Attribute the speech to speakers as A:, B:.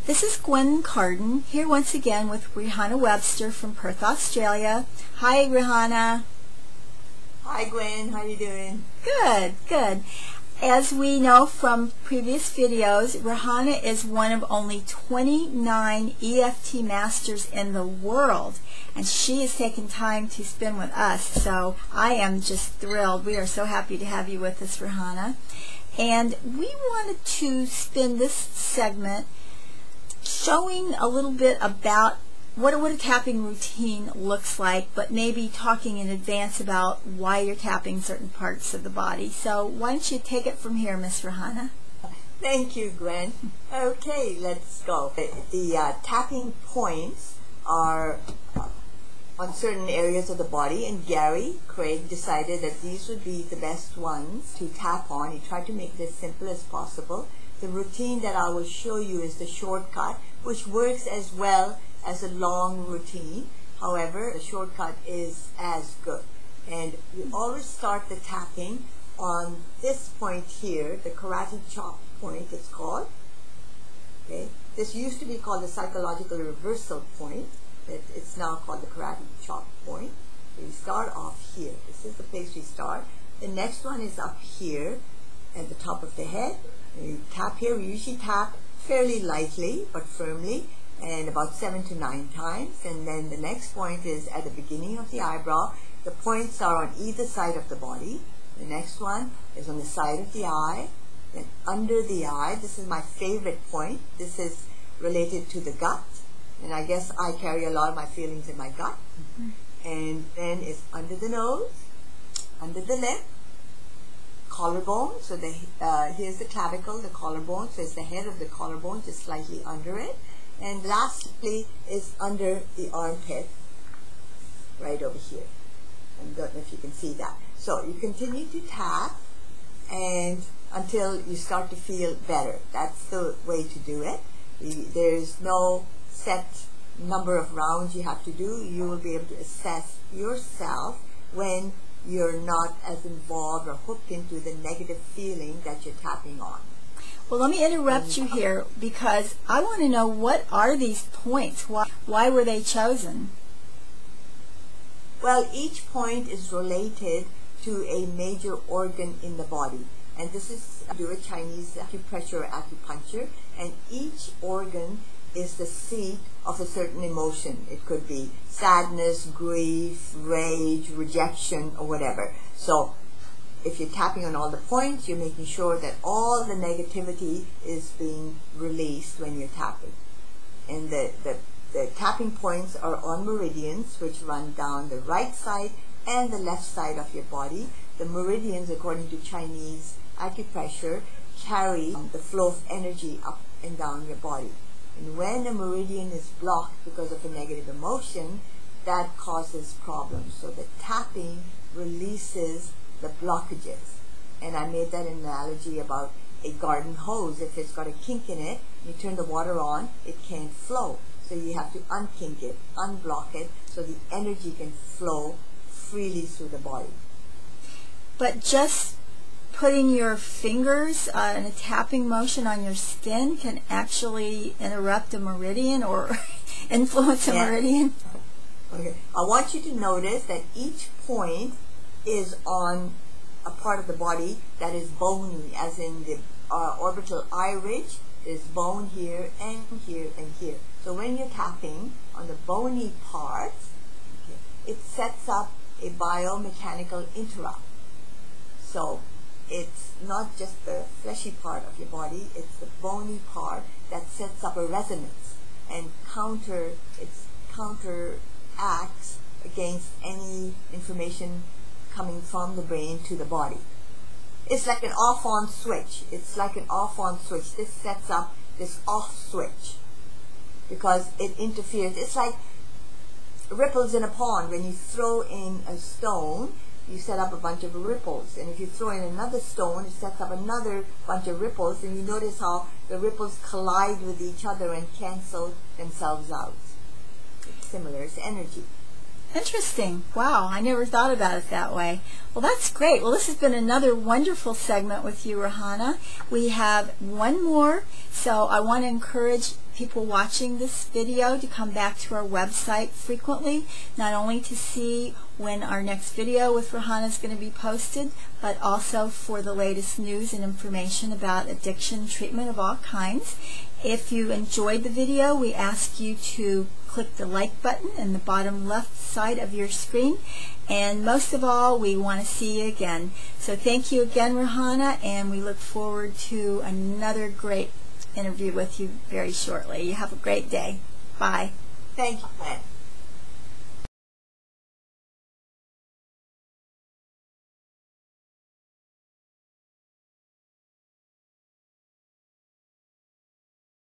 A: This is Gwen Carden, here once again with Rehana Webster from Perth, Australia. Hi, Rehana.
B: Hi, Gwen. How you doing?
A: Good, good. As we know from previous videos, Rehana is one of only 29 EFT masters in the world, and she has taken time to spend with us, so I am just thrilled. We are so happy to have you with us, Rehana. And we wanted to spend this segment showing a little bit about what a tapping routine looks like, but maybe talking in advance about why you're tapping certain parts of the body. So why don't you take it from here, Miss Rehana?
B: Thank you, Gwen. Okay, let's go. The tapping points are on certain areas of the body, and Craig decided that these would be the best ones to tap on. He tried to make it as simple as possible. The routine that I will show you is the shortcut, which works as well as a long routine. However, a shortcut is as good. And we always start the tapping on this point here, the karate chop point it's called. Okay, this used to be called the psychological reversal point, but it's now called the karate chop point. So we start off here. This is the place we start. The next one is up here at the top of the head. And we tap here. We usually tap fairly lightly but firmly, and about 7 to 9 times. And then the next point is at the beginning of the eyebrow. The points are on either side of the body. The next one is on the side of the eye, then under the eye. This is my favorite point. This is related to the gut, and I guess I carry a lot of my feelings in my gut. And then it's under the nose, under the lip, collarbone. So here's the clavicle, the collarbone. So it's the head of the collarbone, just slightly under it. And lastly is under the armpit, right over here. I don't know if you can see that. So you continue to tap and until you start to feel better. That's the way to do it. There's no set number of rounds you have to do. You will be able to assess yourself when you're not as involved or hooked into the negative feeling that you're tapping on.
A: Well, let me interrupt you here because I want to know, what are these points? Why were they chosen?
B: Well, each point is related to a major organ in the body. And this is do a Chinese acupressure or acupuncture, and each organ is the seat of a certain emotion. It could be sadness, grief, rage, rejection, or whatever. So if you're tapping on all the points, you're making sure that all the negativity is being released when you're tapping. And the tapping points are on meridians, which run down the right side and the left side of your body. The meridians, according to Chinese acupressure, carry the flow of energy up and down your body. And when a meridian is blocked because of a negative emotion, that causes problems. So the tapping releases the blockages. And I made that analogy about a garden hose. If it's got a kink in it, you turn the water on, it can't flow. So you have to unkink it, unblock it, so the energy can flow freely through the body.
A: But just putting your fingers in a tapping motion on your skin can actually interrupt a meridian or influence a meridian?
B: Okay. I want you to notice that each point is on a part of the body that is bony, as in the orbital eye ridge. There's bone here and here and here. So when you're tapping on the bony parts, it sets up a biomechanical interrupt. So it's not just the fleshy part of your body, it's the bony part that sets up a resonance and counteracts against any information coming from the brain to the body. It's like an off-on switch. It's like an off-on switch. This sets up this off switch because it interferes. It's like ripples in a pond. When you throw in a stone, you set up a bunch of ripples. And if you throw in another stone, it sets up another bunch of ripples. And you notice how the ripples collide with each other and cancel themselves out. It's similar. It's energy.
A: Interesting. Wow, I never thought about it that way. Well, that's great. Well, this has been another wonderful segment with you, Rehana. We have one more So I want to encourage people watching this video to come back to our website frequently, not only to see when our next video with Rehana is going to be posted, but also for the latest news and information about addiction treatment of all kinds. If you enjoyed the video, we ask you to click the like button in the bottom left side of your screen, and most of all, we want to see you again. So thank you again, Rehana, and we look forward to another great interview with you very shortly. You have a great day. Bye.
B: Thank you, Gwen.